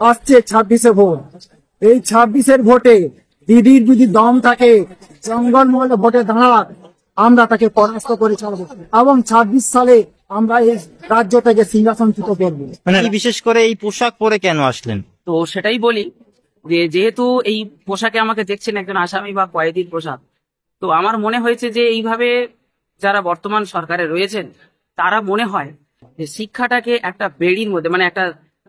আসছে 26-এ ভোট। এই 26-এর ভোটে দিদির যদি দম থাকে, জঙ্গলমহলে ভোটে দাঁড়াক, আমরা তাকে পরাস্ত করে ছাড়বো এবং 26 সালে আমরা এই রাজ্য থেকে সিংহাসনচ্যুত করবো। মানে বিশেষ করে এই পোশাক পরে কেন আসলেন? তো সেটাই বলি যে যেহেতু এই পোশাকে আমাকে দেখছেন একজন আসামি বা কয়েদির পোশাক, তো আমার মনে হয়েছে যে এইভাবে যারা বর্তমান সরকারে রয়েছেন তারা মনে হয় যে শিক্ষাটাকে একটা বেড়ির মধ্যে, মানে একটা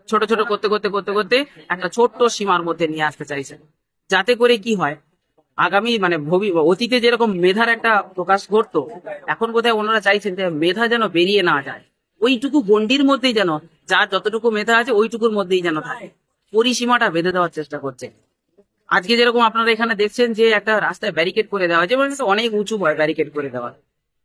ছোট ছোট করতে করতে করতে করতে একটা ছোট্ট সীমার মধ্যে নিয়ে আসতে চাইছেন, যাতে করে কি হয় আগামী মানে অতীতে যেরকম মেধার একটা প্রকাশ ঘটতো, এখন বোধহয় ওনারা চাইছেন যে মেধা যেন বেরিয়ে না যায়, ওইটুকু গণ্ডির মধ্যেই যেন যার যতটুকু মেধা আছে ওইটুকুর মধ্যেই যেন থাকে, পরিসীমাটা বেঁধে দেওয়ার চেষ্টা করছে। আজকে যেরকম আপনারা এখানে দেখছেন যে একটা রাস্তায় ব্যারিকেড করে দেওয়া হয়েছে, মানে অনেক উঁচু হয় ব্যারিকেড করে দেওয়া,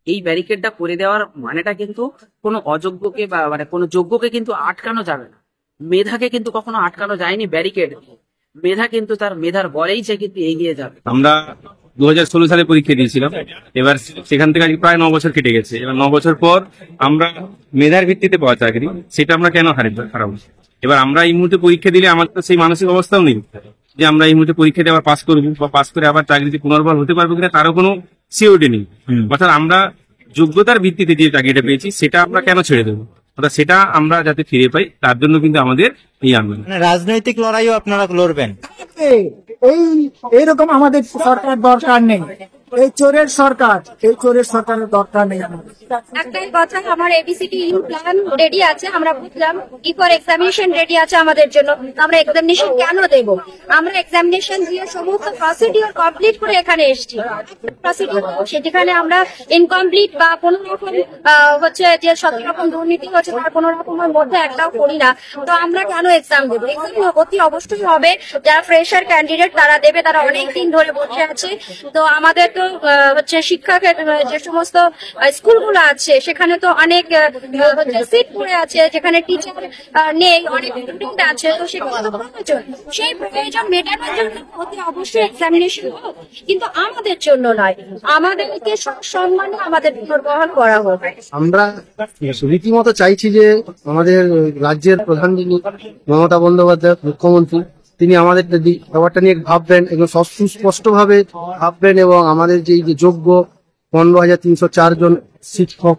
এই ব্যারিকেডটা করে দেওয়ার মানেটা কিন্তু কোনো অযোগ্যকে বা মানে কোনো যোগ্যকে কিন্তু আটকানো যাবে না, মেধাকে কিন্তু কখনো আটকানো যায়নি ব্যারিকেড। মেধা কিন্তু তার মেধার বলেই সে কিন্তু এগিয়ে যাবে। আমরা 2016 সালে পরীক্ষা দিয়েছিলাম, এবার সেখান থেকে আজকে প্রায় 9 বছর কেটে গেছে। এবার 9 বছর পর আমরা মেধার ভিত্তিতে পাওয়া চাকরি, সেটা আমরা কেন হারাবো? এবার আমরা এই মুহূর্তে পরীক্ষা দিলে আমাদের তো সেই মানসিক অবস্থাও নেই যে আমরা এই মুহূর্তে পরীক্ষা দিয়ে আবার পাস করবো বা পাস করে আবার চাকরিতে পুনর্বহাল হতে পারবো কিনা, তারও কোনো সিওরিটি নেই। অর্থাৎ আমরা যোগ্যতার ভিত্তিতে যে চাকরিটা পেয়েছি সেটা আমরা কেন ছেড়ে দেবো? অর্থাৎ সেটা আমরা যাতে ফিরে পাই তার জন্য কিন্তু আমাদের এই আন্দোলন। মানে রাজনৈতিক লড়াইও আপনারা লড়বেন? এইরকম আমাদের সরকার দরকার নেই, এই চোরের সরকারের দরকার নেই। একটাই কথা, আমার এবিসিডি প্ল্যান রেডি আছে, আমরা বুঝলাম ইফর এক্সামিনেশন রেডি আছে আমাদের জন্য, আমরা এক্সামিনেশন কেন দেব? আমরা এক্সামিনেশন দিয়ে সমস্ত প্রসিডিওর কমপ্লিট করে এখানে এসেছি, সেখানে আমরা ইনকমপ্লিট বা কোনো রকম হচ্ছে যে সব রকম দুর্নীতি হচ্ছে তার কোনো রকমের মধ্যে একটাও করি না। তো আমরা কেন এক্সাম দেবো? এক্সাম অতি অবশ্যই হবে, যারা ফ্রেশার ক্যান্ডিডেট তারা দেবে, তারা অনেক দিন ধরে বসে আছে। তো আমাদের তো হচ্ছে শিক্ষা যে সমস্ত স্কুলগুলো আছে সেখানে তো অনেক সিট পড়ে আছে, যেখানে টিচার নেই, অনেক স্টুডেন্ট আছে, তো সেগুলো প্রয়োজন, সেই প্রয়োজন মেটানোর জন্য অতি অবশ্যই এক্সামিনেশন হোক, কিন্তু আমাদের জন্য নয়, আমাদেরকে সম্মানে আমাদের পুনর্বহাল করা হোক। আমরা রীতিমতো চাইছি যে আমাদের রাজ্যের প্রধান যিনি মমতা বন্দ্যোপাধ্যায় মুখ্যমন্ত্রী, তিনি আমাদের ব্যাপারটা নিয়ে ভাববেন এবং সুস্পষ্ট ভাবে ভাববেন এবং আমাদের যে যোগ্য 15,304 জন শিক্ষক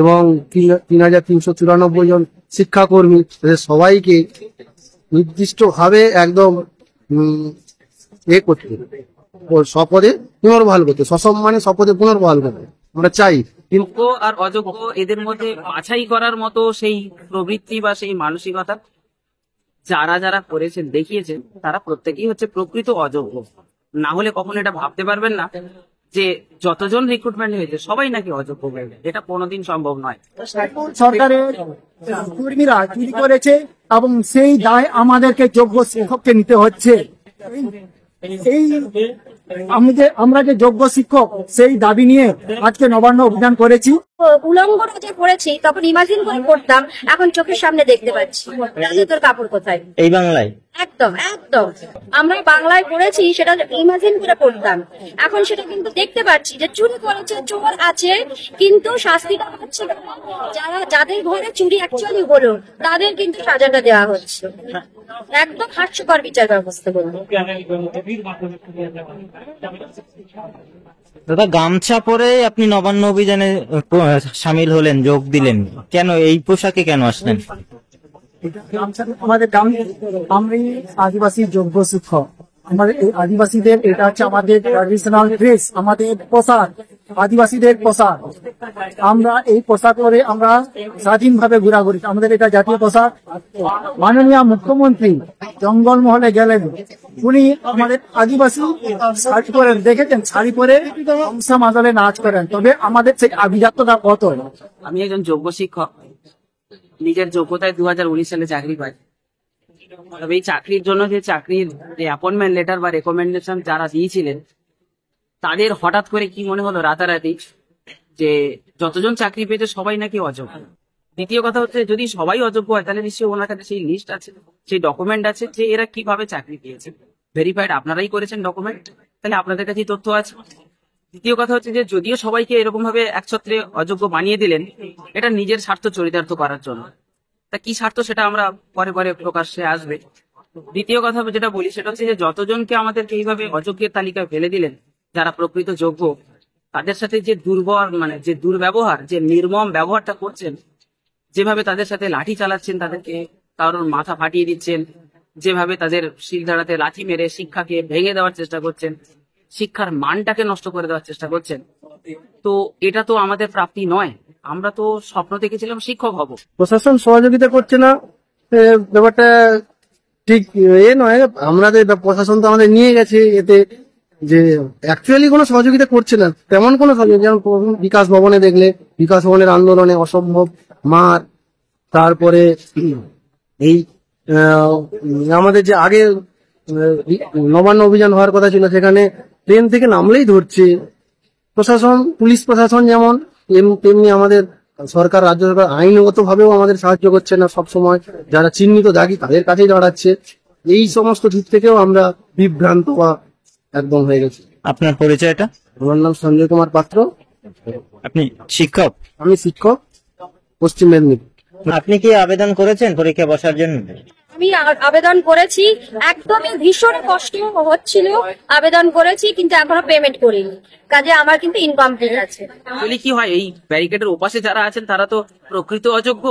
এবং 3,394 জন শিক্ষাকর্মী, তাদের সবাইকে নির্দিষ্ট ভাবে একদম করতে, শপথে পুনর্বহাল করতে, সসম্মানে শপথে পুনর্বহাল করতে আমরা চাই। যোগ্য আর অযোগ্য এদের মধ্যে বাছাই করার মতো সেই প্রবৃত্তি বা সেই মানসিকতা যারা যারা করেছেন দেখিয়েছেন তারা প্রত্যেকেই হচ্ছে প্রকৃত অযোগ্য, না হলে কখনো এটা ভাবতে পারবেন না যে যতজন রিক্রুটমেন্ট হয়েছে সবাই নাকি অযোগ্য হয়ে গেছে, এটা কোনোদিন সম্ভব নয়। সরকারের কর্মীরা চুরি করেছে এবং সেই দায় আমাদেরকে যোগ্য শিক্ষককে নিতে হচ্ছে। এই আমরা যে যোগ্য শিক্ষক সেই দাবি নিয়ে আজকে নবান্ন অভিযান করেছি। উলঙ্গটা যে পড়েছি তখন ইমাজিন করে পড়তাম, এখন চোখের সামনে দেখতে পাচ্ছি তোর কাপড় কোথায়। এই বাংলায় একদম একদম আমরা বাংলায় পড়েছি, সেটা ইমাজিন করে পড়তাম, এখন সেটা কিন্তু দেখতে পাচ্ছি যে চুরি করেছে, চোর আছে, কিন্তু শাস্তিটা হচ্ছে যাদের ঘরে চুরি অ্যাকচুয়ালি হলো তাদের কিন্তু সাজাটা দেওয়া হচ্ছে। একদম হাস্যকর বিচার ব্যবস্থা বলবো। দাদা, গামছা পরে আপনি নবান্ন অভিযানে সামিল হলেন, যোগ দিলেন, কেন এই পোশাকে কেন আসলেন? আমাদের আমি আদিবাসী যোগ্য শিক্ষক, আমাদের এই আদিবাসীদের এটা হচ্ছে আমাদের ট্র্যাডিশনাল ড্রেস, আমাদের পোশাক, আদিবাসীদের পোশাক। আমরা এই পোশাক পরে আমরা স্বাধীনভাবে ঘোরাঘুরি, আমাদের এটা জাতীয় পোশাক। মাননীয় মুখ্যমন্ত্রী জঙ্গলমহলে গেলেন, উনি আমাদের আদিবাসী শাড়ি পরে দেখেছেন, শাড়ি পরে অংশা মাদলে নাচ করেন, তবে আমাদের সেই আভিজাত্যটা কত। আমি একজন যোগ্য শিক্ষক, নিজের যোগ্যতায় 2019 সালে চাকরি পাই, তবে এই চাকরির জন্য যে চাকরির যে অ্যাপয়েন্টমেন্ট লেটার বা রেকমেন্ডেশন যারা দিয়েছিলেন তাদের হঠাৎ করে কি মনে হলো রাতারাতি যে যতজন চাকরি পেয়েছে সবাই নাকি অযোগ্য। দ্বিতীয় কথা হচ্ছে, যদি সবাই অযোগ্য হয় তাহলে নিশ্চয়ই ওনার কাছে সেই লিস্ট আছে, সেই ডকুমেন্ট আছে যে এরা কিভাবে চাকরি পেয়েছে, ভেরিফাইড আপনারাই করেছেন ডকুমেন্ট, তাহলে আপনাদের কাছে তথ্য আছে। দ্বিতীয় কথা হচ্ছে যে যদিও সবাইকে এরকম ভাবে একছত্রে অযোগ্য বানিয়ে দিলেন, এটা নিজের স্বার্থ চরিতার্থ করার জন্য, তা কি স্বার্থ সেটা আমরা পরে পরে প্রকাশ্যে আসবে। দ্বিতীয় কথা যেটা বলি সেটা হচ্ছে যে যতজনকে আমাদেরকে এইভাবে অযোগ্যের তালিকায় ফেলে দিলেন, যারা প্রকৃত যোগ্য, তাদের সাথে যে যে দুর্ব্যবহার, যে নির্মম ব্যবহারটা করছেন, যেভাবে তাদের সাথে লাঠি চালাচ্ছেন, তাদেরকে কারোর মাথা ফাটিয়ে দিচ্ছেন, যেভাবে তাদের শিলধারাতে লাঠি মেরে শিক্ষাকে ভেঙে দেওয়ার চেষ্টা করছেন, শিক্ষার মানটাকে নষ্ট করে দেওয়ার চেষ্টা করছেন, তো এটা তো আমাদের প্রাপ্তি নয়। আমরা তো স্বপ্ন দেখেছিলাম শিক্ষক হব। প্রশাসন সহযোগিতা করছে না, ব্যাপারটা ঠিক নয়। আমাদের প্রশাসন তো আমাদের নিয়ে গেছে এতে, যে অ্যাকচুয়ালি কোনো সহযোগিতা করছে না, তেমন কোনো সহযোগিতা। যেমন বিকাশ ভবনে দেখলে, বিকাশ ভবনের আন্দোলনে অসম্ভব মার, তারপরে এই আমাদের যে আগে নবান্ন অভিযান হওয়ার কথা ছিল, সেখানে ট্রেন থেকে নামলেই ধরছে প্রশাসন, পুলিশ প্রশাসন যেমন, তেমনি আমাদের সরকার, রাজ্য সরকার আইনগত ভাবেও আমাদের সাহায্য করছে না। সব সময় যারা চিহ্নিত দাগি তাদের কাছেই দাঁড়াচ্ছে। এই সমস্ত দিক থেকেও আমরা বিভ্রান্ত বা একদম হয়ে গেছি। আপনার পরিচয়টা? আমার নাম সঞ্জয় কুমার পাত্র, আপনি শিক্ষক? আমি শিক্ষক, পশ্চিম মেদিনীপুর। আপনি কি আবেদন করেছেন পরীক্ষা বসার জন্য? আমি আবেদন করেছি, একদমই ভীষণ কষ্ট হচ্ছিল, আবেদন করেছি কিন্তু এখনো পেমেন্ট করিনি, কাজে আমার কিন্তু ইনকমপ্লিট আছে। আসলে কি হয়, এই ব্যারিকেডের ওপাশে যারা আছেন তারা তো প্রকৃত অযোগ্য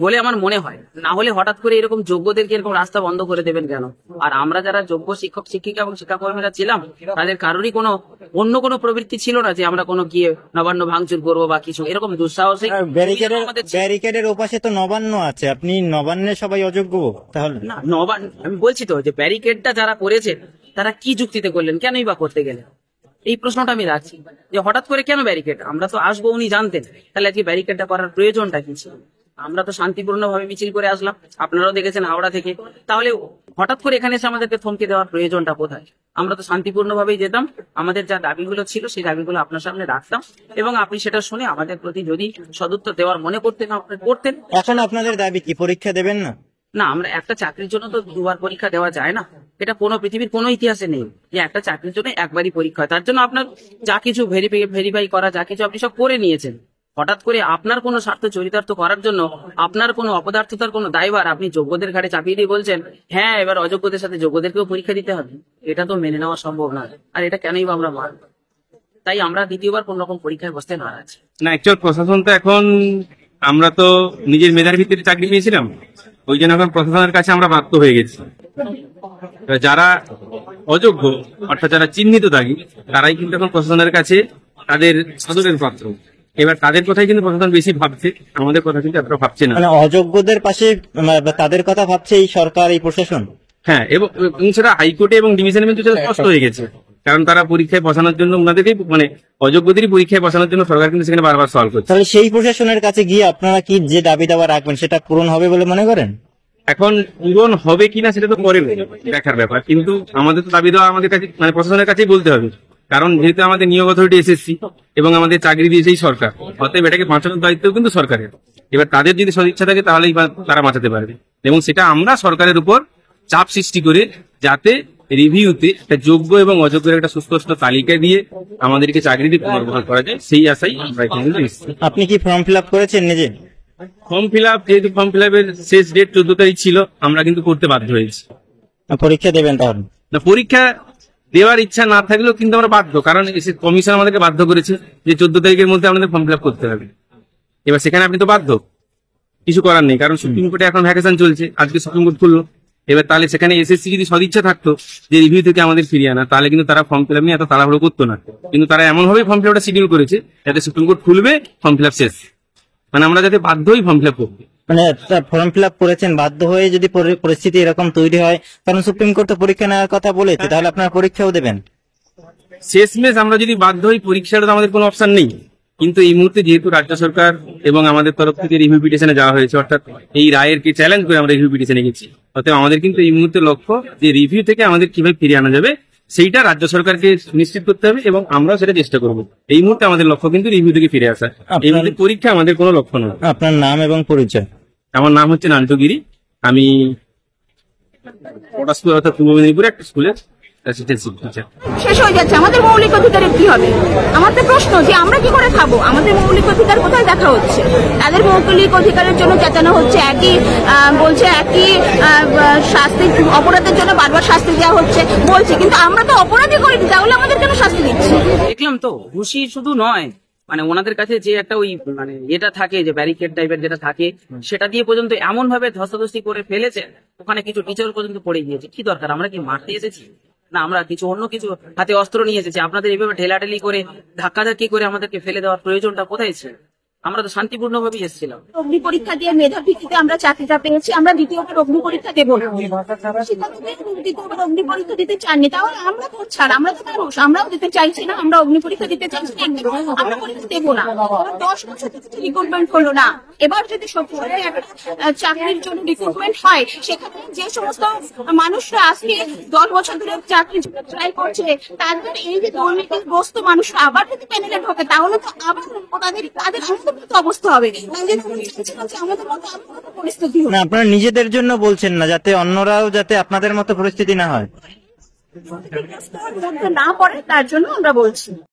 বলে আমার মনে হয়। না হলে হঠাৎ করে এরকম যোগ্যদেরকে এরকম রাস্তা বন্ধ করে দেবেন কেন? আর আমরা যারা যোগ্য শিক্ষক শিক্ষিকা এবং শিক্ষাকর্মীরা ছিলাম, তাদের কারোরই অন্য কোনো প্রবৃত্তি ছিল না যে আমরা কোনো গিয়ে নবান্ন ভাঙচুর করবো বা কিছু এরকম দুঃসাহসিক আমাদের ছিল। ব্যারিকেডের ওপাশে তো নবান্ন আছে, আপনি নবান্নে সবাই অযোগ্য তাহলে? না, আমি বলছি তো যে ব্যারিকেডটা যারা করেছেন তারা কি যুক্তিতে করলেন, কেনই বা করতে গেলেন, এই প্রশ্নটা আমি রাখছি। যে হঠাৎ করে কেন ব্যারিকেড? আমরা তো আসবো উনি জানতেন, তাহলে আজকে ব্যারিকেডটা করার প্রয়োজনটা কি ছিল? আমরা তো শান্তিপূর্ণ ভাবে মিছিল করে আসলাম, আপনারাও দেখেছেন হাওড়া থেকে, তাহলে হঠাৎ করে এখানে এসে আমাদেরকে থমকে দেওয়ার প্রয়োজনটা কোথায়? আমরা তো শান্তিপূর্ণ ভাবেই যেতাম, আমাদের যা দাবিগুলো ছিল সেই দাবিগুলো আপনার সামনে রাখতাম, এবং আপনি সেটা শুনে আমাদের প্রতি যদি সদুত্তর দেওয়ার মনে করতেন আপনি করতেন। এখন আপনাদের দাবি কি, পরীক্ষা দেবেন না? না, আমরা একটা চাকরির জন্য তো দুবার পরীক্ষা দেওয়া যায় না, এটা কোনো পৃথিবীর কোনো ইতিহাসে নেই যে একটা চাকরির জন্য একবারই পরীক্ষা হয়। তার জন্য আপনার যা কিছু ভেরিফাই করা, যা কিছু আপনি সব করে নিয়েছেন। হঠাৎ করে আপনার কোনো স্বার্থ চরিতার্থ করার জন্য, আপনার কোনো অপদার্থতার কোনো দায়ভার আপনি যোগ্যদের ঘাড়ে চাপিয়ে দিয়ে বলছেন হ্যাঁ এবার অযোগ্যদের সাথে যোগ্যদেরকেও পরীক্ষা দিতে হবে, এটা তো মেনে নেওয়া সম্ভব না। আর এটা কেনই বা আমরা মানব? তাই আমরা দ্বিতীয়বার কোন রকম পরীক্ষায় বসতে নারাজ। না, অ্যাকচুয়াল প্রশাসন তো এখন, আমরা তো নিজের মেধার ভিত্তিতে চাকরি পেয়েছিলাম, ওই জন্য এখন প্রশাসনের কাছে আমরা বাধ্য হয়ে গেছি। যারা অযোগ্য অর্থাৎ যারা চিহ্নিত দাগি, তারাই কিন্তু এখন প্রশাসনের কাছে তাদের সাদরের পাত্র। এবার তাদের কথাই কিন্তু প্রশাসন বেশি ভাবছে, আমাদের কথা কিন্তু এতটা ভাবছে না। মানে অযোগ্যদের পাশে তাদের কথা ভাবছে এই সরকার, এই প্রশাসন। হ্যাঁ, এবং সেটা হাইকোর্টে এবং ডিভিশন বেঞ্চে স্পষ্ট হয়ে গেছে, কারণ তারা পরীক্ষায় বসানোর জন্য ওনাদেরকে, মানে অযোগ্যদেরই পরীক্ষায় বসানোর জন্য সরকার কিন্তু সেখানে বারবার সলভ করছে। তাহলে সেই প্রশাসনের কাছে গিয়ে আপনারা কি যে দাবি দাবা রাখবেন সেটা পূরণ হবে বলে মনে করেন? এখন পূরণ হবে কিনা সেটা তো পরে দেখার ব্যাপার, কিন্তু আমাদের তো দাবি দেওয়া আমাদের কাছে, মানে প্রশাসনের কাছেই বলতে হবে। কারণ যেহেতু আমাদের নিয়োগ অথরিটি এসএসসি এবং আমাদের চাকরি দিয়েছে এই সরকার, অতএব এটাকে বাঁচানোর দায়িত্ব কিন্তু সরকারের। এবার তাদের যদি সদিচ্ছা থাকে তাহলেই তারা বাঁচাতে পারবে, এবং সেটা আমরা সরকারের উপর চাপ সৃষ্টি করে যাতে রিভিউতে একটা যোগ্য এবং অযোগ্যের একটা সুস্পষ্ট তালিকা দিয়ে আমাদেরকে চাকরি দিয়ে পুনর্বহাল করা যায়, সেই আশাই আমরা এখানে এসেছি। আপনি কি ফর্ম ফিল আপ করেছেন নিজে? ফর্ম ফিল আপ, যেহেতু ফর্ম ফিল আপের শেষ ডেট 14 তারিখ ছিল, আমরা কিন্তু করতে বাধ্য হয়েছি। পরীক্ষা দেবেন তাহলে? না, পরীক্ষা দেওয়ার ইচ্ছা না থাকলেও কিন্তু আমরা বাধ্য, কারণ কমিশন আমাদেরকে বাধ্য করেছে যে 14 তারিখের মধ্যে আমাদের ফর্ম ফিল আপ করতে হবে। এবার সেখানে আপনি তো বাধ্য, কিছু করার নেই, কারণ সুপ্রিম কোর্টে এখন ভ্যাকেশন চলছে, আজকে সুপ্রিম কোর্ট খুললো। এবার তাহলে সেখানে এসএসসি যদি সদিচ্ছা থাকতো যে রিভিউ থেকে আমাদের ফিরিয়ে আনা, তাহলে কিন্তু তারা ফর্ম ফিল আপ নিয়ে এত তাড়াহুড়ো করতো না, কিন্তু তারা এমন ভাবে ফর্ম ফিল আপটা শিডিউল করেছে যাতে সুপ্রিম কোর্ট খুলবে, ফর্ম ফিল আপ শেষ, মানে আমরা যাতে বাধ্যই ফর্ম ফিল আপ করবো। মানে ফর্ম ফিল আপ করেছেন বাধ্য হয়ে, যদি পরিস্থিতি এরকম তৈরি হয়, কারণ সুপ্রিম কোর্ট তো পরীক্ষা নেওয়ার কথা বলেছে, তাহলে আপনারা পরীক্ষাও দেবেন? শেষমেশ আমরা যদি বাধ্য হই, পরীক্ষাটা তো আমাদের কোনো অপশন নেই, কিন্তু এই মুহূর্তে যেহেতু রাজ্য সরকার এবং আমাদের তরফ থেকে রিভিউ পিটিশনে যাওয়া হয়েছে, অর্থাৎ এই রায়ের কে চ্যালেঞ্জ করে আমরা রিভিউ পিটিশনে গেছি, অতএব আমাদের কিন্তু এই মুহূর্তে লক্ষ্য যে রিভিউ থেকে আমাদের কিভাবে ফিরিয়ে আনা যাবে সেইটা রাজ্য সরকারকে নিশ্চিত করতে হবে, এবং আমরাও সেটা চেষ্টা করবো। এই মুহূর্তে আমাদের লক্ষ্য কিন্তু রিভিউ থেকে ফিরে আসা, এই মুহূর্তে পরীক্ষা আমাদের কোনো লক্ষ্য নয়। আপনার নাম এবং পরিচয়? আমার নাম হচ্ছে নান্টুগিরি, আমি স্কুল অর্থাৎ পূর্ব মেদিনীপুরে একটা স্কুলের অ্যাসিস্ট্যান্ট টিচার। শেষ হয়ে যাচ্ছে, আমাদের মৌলিক অধিকারের কি হবে? আমাদের প্রশ্ন যে আমরা কি করে খাবো? আমাদের মৌলিক অধিকার কোথায় দেখা হচ্ছে? তাদের মৌলিক অধিকারের জন্য চেঁচানো হচ্ছে, বলছে একই শাস্তি, অপরাধের জন্য বারবার শাস্তি দেওয়া হচ্ছে বলছে, কিন্তু আমরা তো অপরাধী করিনি, তাহলে আমাদের কেন শাস্তি দিচ্ছে? দেখলাম তো ঘুষি শুধু নয়, মানে ওনাদের কাছে যে একটা ওই মানে এটা থাকে, যে ব্যারিকেড টাইপের যেটা থাকে, সেটা দিয়ে পর্যন্ত এমন ভাবে ধস্তাধস্তি করে ফেলেছে, ওখানে কিছু টিচার পর্যন্ত পড়ে গিয়েছে। কি দরকার? আমরা কি মারতে এসেছি? না, আমরা কিছু অন্য কিছু হাতে অস্ত্র নিয়ে এসেছি। আপনাদের এইভাবে ঠেলাঠেলি করে ধাক্কাধাক্কি করে আমাদেরকে ফেলে দেওয়ার প্রয়োজনটা কোথায় ছিল? আমরা তো শান্তিপূর্ণ ভাবেই এসেছিলাম। অগ্নি পরীক্ষা দিয়ে মেধার ভিত্তিতে আমরা চাকরিটা পেয়েছি, আমরা দ্বিতীয়বার অগ্নি পরীক্ষা দেবো না। শিক্ষকদের দ্বিতীয়বার অগ্নি পরীক্ষা দিতে চাননি, তাহলে আমরা তো ছাড়, আমরা তো মানুষ, আমরাও দিতে চাইছি না, আমরা অগ্নি পরীক্ষা দিতে চাইছি না, আমরা পরীক্ষা দেবো না। 10 বছর রিক্রুটমেন্ট হলো না, এবার যদি সত্যি একটা চাকরির জন্য রিক্রুটমেন্ট হয়, সেখানে যে সমস্ত মানুষরা আজকে 10 বছর ধরে চাকরির জন্য ট্রাই করছে, তাদের এই যে দুর্নীতিগ্রস্ত মানুষরা আবার যদি প্যানেলে ঢোকে, তাহলে তো আবার তাদের আমাদের মতো অবস্থা হবে, আমাদের মতো পরিস্থিতি হবে। না, আপনারা নিজেদের জন্য বলছেন না, যাতে অন্যরাও যাতে আপনাদের মতো পরিস্থিতি না হয়, না পড়ে, তার জন্য আমরা বলছি।